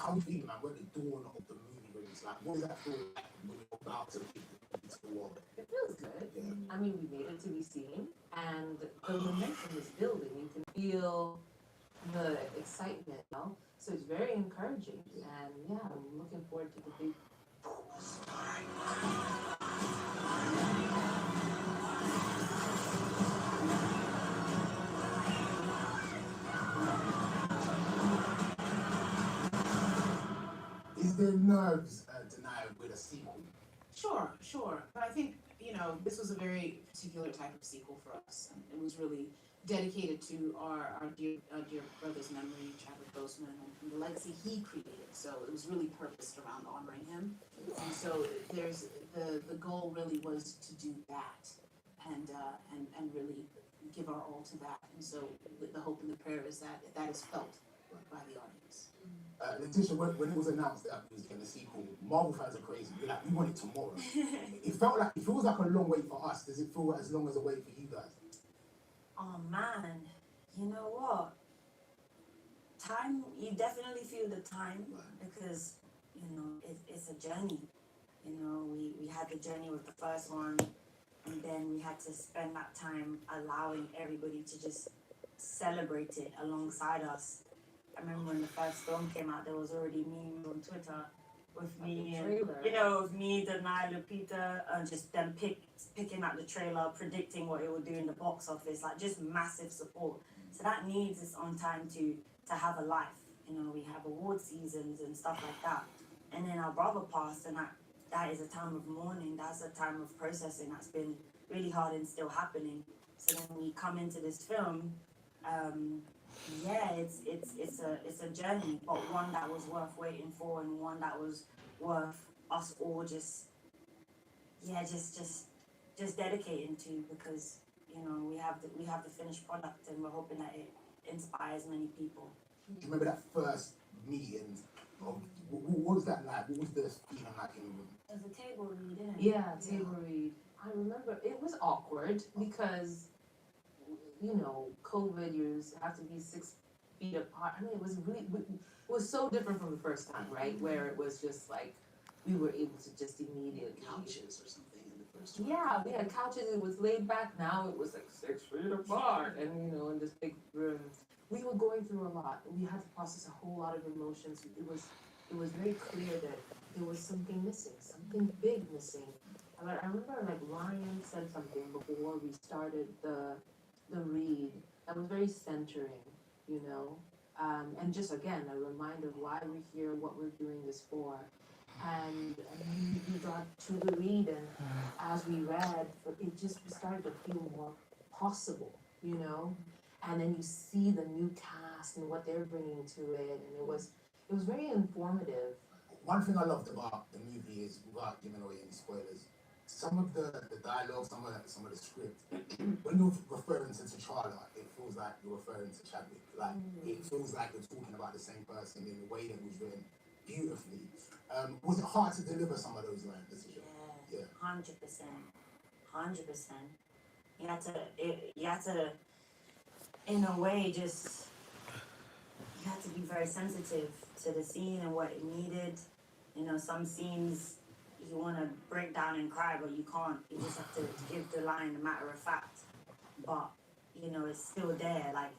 how are you feeling, man? When the dawn of the movie release, like, what does that feel like when you're about to take it into the world? It feels good. Yeah. I mean, we made it to be seen, and the momentum is building. You can feel the excitement, you know? So it's very encouraging, and yeah, I'm looking forward to the big. Is there nerves, Danai, with a sequel? Sure. But I think, this was a very particular type of sequel for us. And it was really dedicated to our dear brother's memory, Chadwick Boseman, and the legacy he created. So it was really purposed around honoring him. And so there's the goal really was to do that and really give our all to that. And so the hope and the prayer is that that is felt by the audience. Letitia, when it was announced that we was getting a sequel, Marvel fans are crazy. We're like, we want it tomorrow. It feels like a long wait for us. Does it feel as long as a wait for you guys? Oh man, you know what? Time, you definitely feel the time because, it's a journey. We had the journey with the first one, and then we had to spend that time allowing everybody to just celebrate it alongside us. I remember when the first film came out, there was already memes on Twitter with me and, with me, Danai, Lupita, just them picking out the trailer, predicting what it would do in the box office, like just massive support. So that needs its own time to have a life. We have award seasons and stuff like that. And then our brother passed, and that is a time of mourning. That's a time of processing that's been really hard and still happening. So then we come into this film. It's a journey, but one that was worth waiting for, and one that was worth us all just dedicating to, because we have the finished product, and we're hoping that it inspires many people. Do you remember that first meeting? What was that like? What was the feeling like in the room? It was a table read, didn't it? Yeah, table read. I remember it was awkward because, COVID, you have to be 6 feet apart. I mean, it was so different from the first time, right? Where it was just like, we were able to just immediately. Couches or something in the first one. Yeah, we had couches, it was laid back. Now it was like 6 feet apart, and in this big room. We were going through a lot. We had to process a whole lot of emotions. It was very clear that there was something missing, something big missing. But I remember Ryan said something before we started the read that was very centering, and just again a reminder of why we're here, what we're doing this for. And we got to the read, and as we read, it just started to feel more possible, And then you see the new cast and what they're bringing to it, and it was very informative. One thing I loved about the movie is, without giving away any spoilers, some of the dialogue, some of the script, when you're referring to T'Challa, it feels like you're referring to Chadwick. Like, it feels like you're talking about the same person in the way that it was written beautifully. Was it hard to deliver some of those lines? Yeah, 100%. You had to, in a way, you had to be very sensitive to the scene and what it needed. Some scenes you want to break down and cry, but you can't. You just have to give the line a matter of fact. But, it's still there. Like,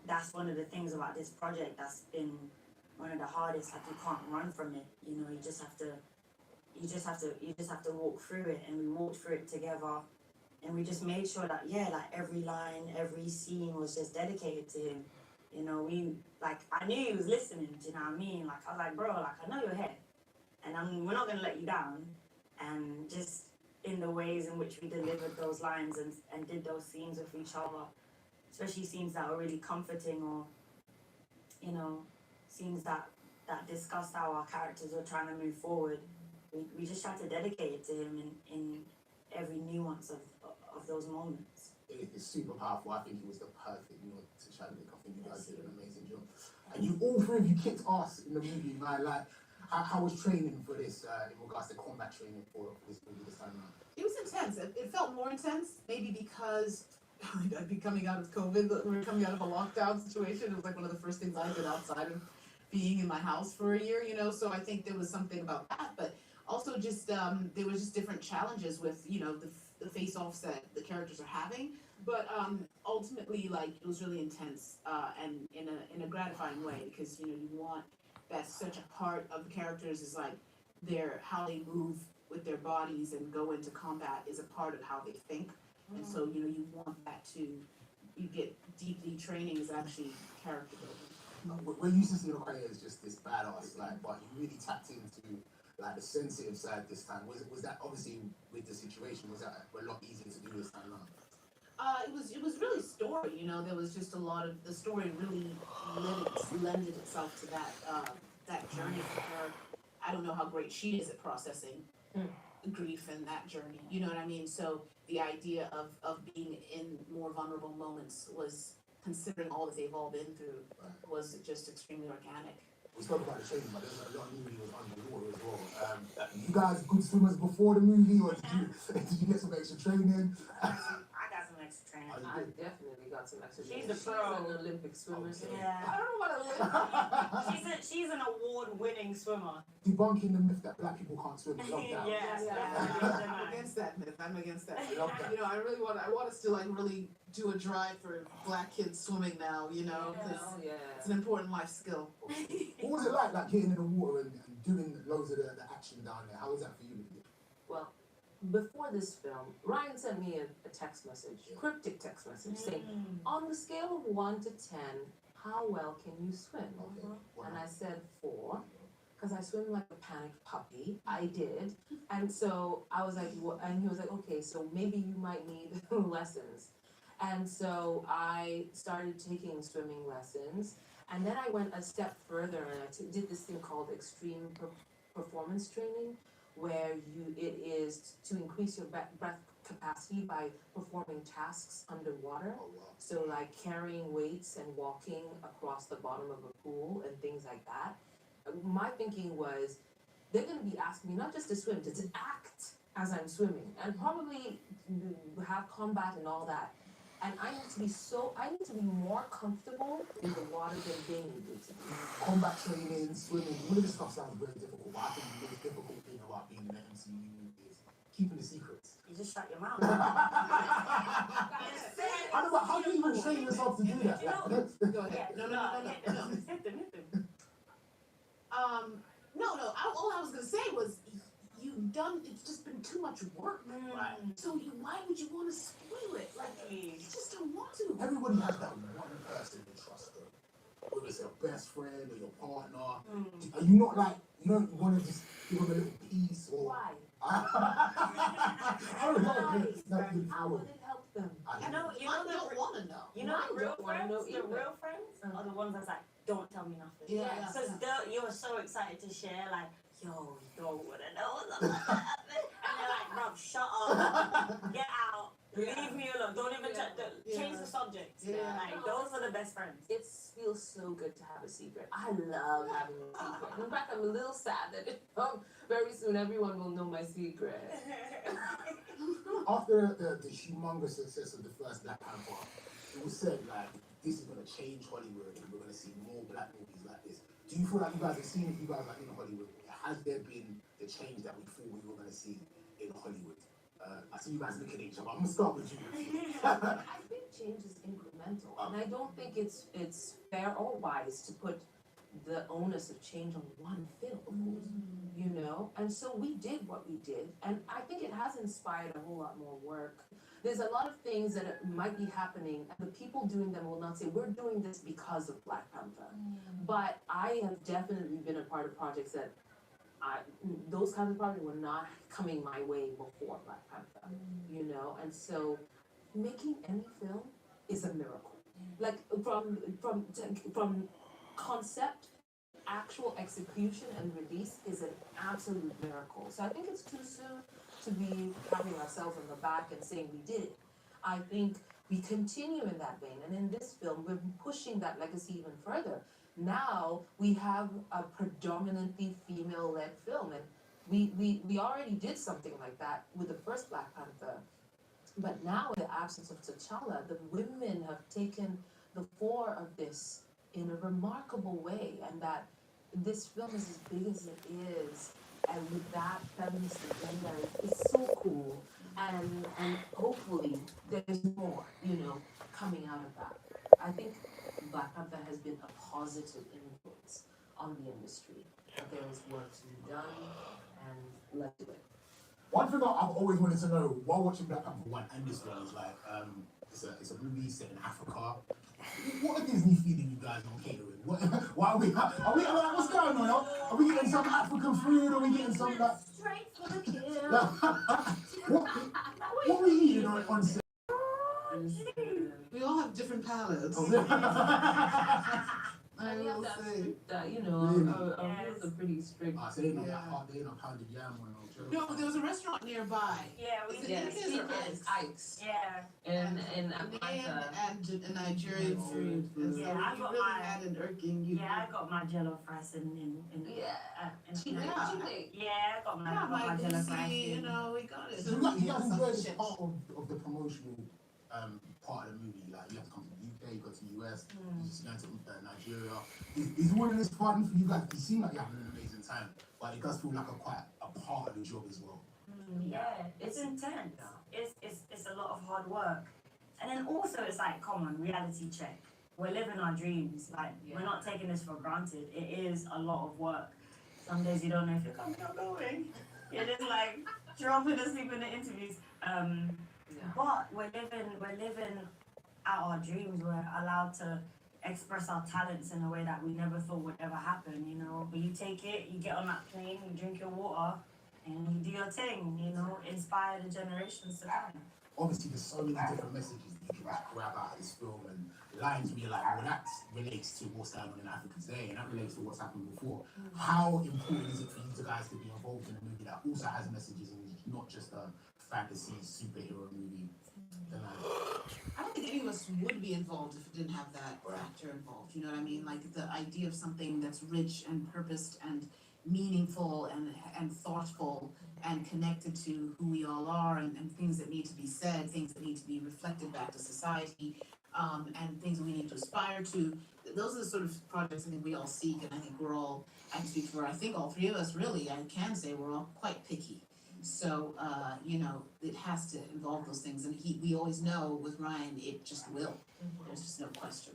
that's one of the things about this project that's been one of the hardest. Like, you can't run from it. You just have to walk through it, and we walked through it together. And we just made sure that, every line, every scene was just dedicated to him. I knew he was listening, do you know what I mean? Like, I was like, bro, I know you're here. And we're not going to let you down. And just in the ways in which we delivered those lines and did those scenes with each other, especially scenes that were really comforting, or, scenes that discussed how our characters were trying to move forward. We just tried to dedicate it to him in every nuance of those moments. It's super powerful. I think it was the perfect to Chadwick. I think you guys did an amazing job. And all three of you kicked ass in the movie, man. Like, how was training for this in regards to combat training for this movie this time around? It was intense. It felt more intense, maybe because I'd be coming out of COVID. We were coming out of a lockdown situation. It was like one of the first things I did outside of being in my house for a year, you know, so I think there was something about that, but also just, there was just different challenges with, you know, the face-offs that the characters are having, but, ultimately, like, it was really intense, and in a gratifying way, because, you know, you want, that's such a part of the characters is like, how they move with their bodies and go into combat is a part of how they think, and so, you know, you want that to, you get deeply training is actually character building. We're used to seeing Okoye as just this badass, like, but you really tapped into like the sensitive side this time. Was that obviously with the situation? Was that a lot easier to do this time around? It was really story, you know, there was just a lot of, the story really lended itself to that journey for her. I don't know how great she is at processing grief and that journey, you know what I mean? So the idea of being in more vulnerable moments was, considering all that they've all been through, was just extremely organic. We spoke about the training, but there's a lot of movie was underwater as well. You guys good swimmers before the movie, or did you get some extra training? I got some extra training. I definitely got some extra She's training. the pro. She's an Olympic swimmer. So Yeah. I don't know what Olympic. She's an award-winning swimmer. Debunking the myth that black people can't swim. I love that. Yes, I'm against that myth. I'm against that. I love that. You know, I want us to like really do a drive for black kids swimming now, you know, because Oh yeah. it's an important life skill. What was it like getting in the water and doing loads of the action down there? How was that for you? Well, before this film, Ryan sent me a text message, cryptic text message, saying, on the scale of 1 to 10, how well can you swim? Okay. And I said 4, because I swim like a panicked puppy. I did. And so I was like, and he was like, okay, so maybe you might need lessons. And so I started taking swimming lessons. And then I went a step further and I did this thing called extreme performance training, where it is to increase your breath capacity by performing tasks underwater. Oh, wow. So like carrying weights and walking across the bottom of a pool and things like that. My thinking was, they're going to be asking me not just to swim, to act as I'm swimming and probably have combat and all that. And I need to be more comfortable in the water than they needed to be. Combat training, swimming, all of this stuff sounds very difficult, but I think the most difficult thing about being in the MCU is keeping the secrets. You just shut your mouth. I know, but how do you even train yourself to do that? Go ahead. No. Hit them. No. All I was gonna say was, it's just been too much work. Right. So why would you want to spoil it? Like, you just don't want to. Everybody has that one person they trust, though. Whether it's your best friend or your partner. Are you not like, you don't want to just give them a little piece or... Why? I don't know. How would it help them? I don't want to know. You know the real don't wanna friends? know The either. real friends are the ones that's like, don't tell me nothing. Yeah. So you're so excited to share, like, yo, you don't wanna know something like that. And they're like, bro, shut up, get out, leave me alone, don't even change the subject. Yeah. Like, those are the best friends. It feels so good to have a secret. I love having a secret. In fact, I'm a little sad that very soon everyone will know my secret. After the humongous success of the first Black Panther, it was said, like, this is going to change Hollywood and we're going to see more black movies like this. Do you feel like you guys have seen it, you guys are in Hollywood? Has there been the change that we thought we were going to see in Hollywood? I see you guys looking at each other. I'm going to start with you. I think change is incremental, and I don't think it's fair or wise to put the onus of change on one film, you know? And so we did what we did, and I think it has inspired a whole lot more work. There's a lot of things that might be happening, and the people doing them will not say, we're doing this because of Black Panther. But I have definitely been a part of projects that those kinds of projects were not coming my way before Black Panther, you know? And so making any film is a miracle. Like from concept, actual execution and release is an absolute miracle. So I think it's too soon to be patting ourselves on the back and saying we did it. I think we continue in that vein, and in this film, we're pushing that legacy even further. Now we have a predominantly female-led film, and we already did something like that with the first Black Panther. But now, in the absence of T'Challa, the women have taken the fore of this in a remarkable way, and that this film is as big as it is, and with that feminist agenda, it's so cool. And hopefully there's more, coming out of that. I think Black Panther has been a positive influence on the industry. But there is work to be done, and let's do it. One thing I've always wanted to know while watching Black Panther 1 and this one is like, it's a movie set in Africa. What are Disney feeding you guys on catering? Why are we like, what's going on? Are we getting some African food? Are we getting some like Straight for the kill. what are we eating on set? We all have different palates. I And will that's say. that, Really? our rules are pretty strict. So they know Yeah. that they know pounded yam or no joke. No, there was a restaurant nearby. Yeah, we Is it did. Ike's or Ike's? Ike's. Yeah. And Ghanaian Atlanta. and Nigerian food. And so Yeah, I you got really mine. had an irking. Yeah, I got my jello fries in Yeah. in Yeah. Yeah, I got my, Yeah, got my my jello fries. goosey, you know, we got it. So you guys enjoy this part of the promotional part of the movie? Like you have to come to the UK, you go to the US, you just go to Nigeria. Is all of this fun for you guys? You seem like you're having an amazing time, but it does feel like quite a part of the job as well. Yeah, it's intense. It's a lot of hard work. And then also it's like, come on, reality check. We're living our dreams. Like we're not taking this for granted. It is a lot of work. Some days you don't know if you're coming or going. You're just like dropping asleep in the interviews. But we're living out our dreams. We're allowed to express our talents in a way that we never thought would ever happen, But you take it, you get on that plane, you drink your water, and you do your thing, inspire the generations to come. Obviously, there's so many different messages that you can just grab out of this film and lines where you're like, well, that relates to what's going on in Africa today and that relates to what's happened before. How important is it for you guys to be involved in a movie that also has messages and is not just a fantasy superhero movie? I don't think any of us would be involved if it didn't have that factor involved. You know what I mean? Like the idea of something that's rich and purposed and meaningful and thoughtful and connected to who we all are and things that need to be said, things that need to be reflected back to society, and things that we need to aspire to. Those are the sort of projects I think we all seek, and I think we're all, I can speak for, I think all three of us really, I can say we're all quite picky. So, it has to involve those things, and we always know with Ryan, it just will. There's just no question.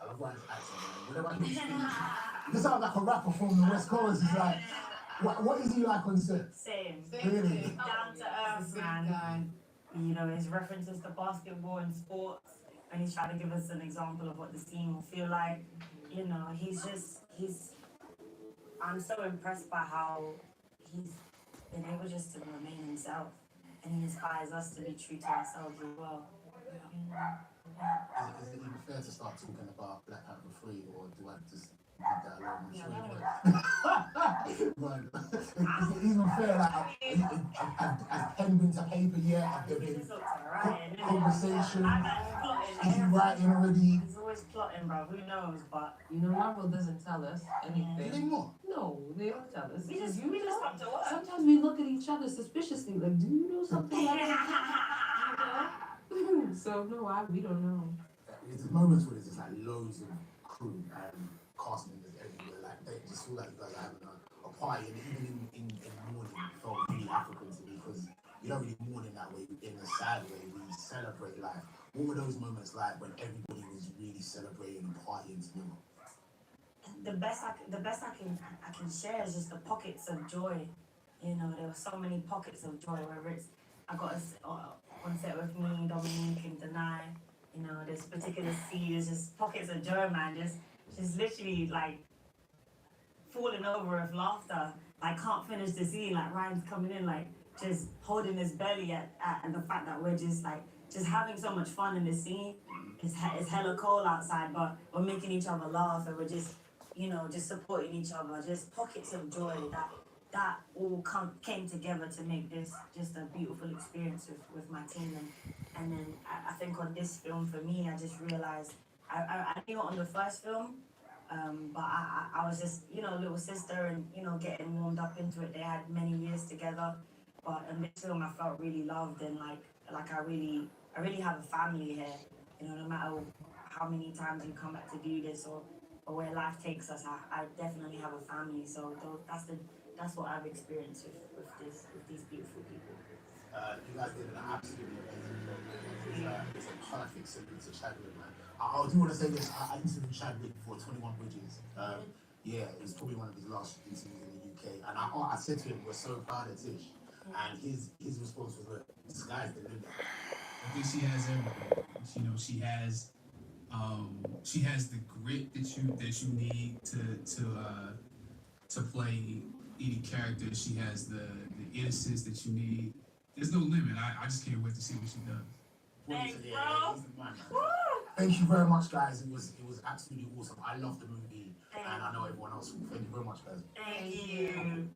I love Ryan's accent, man. Whenever I hear him speak, he sounds like a rapper from the West Coast. He's like, what is he like on set? Same. Really? Down to earth, man. His references to basketball and sports, and he's trying to give us an example of what the scene will feel like. I'm so impressed by how he's been able just to remain himself, and he inspires us to be true to ourselves as well. Is it even fair to start talking about Black Panther 3, or do I just leave that alone? I'm sure is it even fair, has pen been to paper yet? Have there been conversation? Is he writing already? He's always plotting, bro. Who knows? But Marvel doesn't tell us Do they anything. not? No, they don't tell us. we just come to work. Sometimes we look at each other suspiciously, like, do you know something like that? So no, we don't know. There's moments where there's just like loads of crew and cast members everywhere. Like they just feel like you guys are having a party, and even in the morning, it felt really African to me because you don't really mourn in that way. In a sad way, we celebrate life. What were those moments like when everybody was really celebrating and partying together? The best I can share is just the pockets of joy. There were so many pockets of joy. Whether it's I got on set with me, Dominique and Danai. This particular scene is just pockets of joy, man. Just literally like falling over with laughter. I can't finish the scene. Like Ryan's coming in, like just holding his belly at the fact that we're just having so much fun in the scene. It's hella cold outside, but we're making each other laugh, and we're just just supporting each other. Just pockets of joy that all came together to make this just a beautiful experience with my team. And then I think on this film, for me, I just realized, I knew it on the first film, but I was just, little sister and, getting warmed up into it. They had many years together, but in this film, I felt really loved, and like I really have a family here. No matter how many times you come back to do this, or or where life takes us. I definitely have a family, so that's what I've experienced with these beautiful people. You guys did an absolutely amazing job. It's a perfect sibling to Chadwick, man. I do want to say this. I interviewed Chadwick for 21 Bridges. Yeah, it was probably one of his last interviews in the UK. And I said to him, we're so proud of Tish. And his response was, look, this guy's the limit. I think she has everything. You know, she has the grit that you need to play any character. She has the innocence that you need. There's no limit. I just can't wait to see what she does. Thanks, Yeah, bro. he's the man. Thank you very much, guys. It was absolutely awesome. I loved the movie, and I know everyone else will. Thank you very much, guys. Thank you.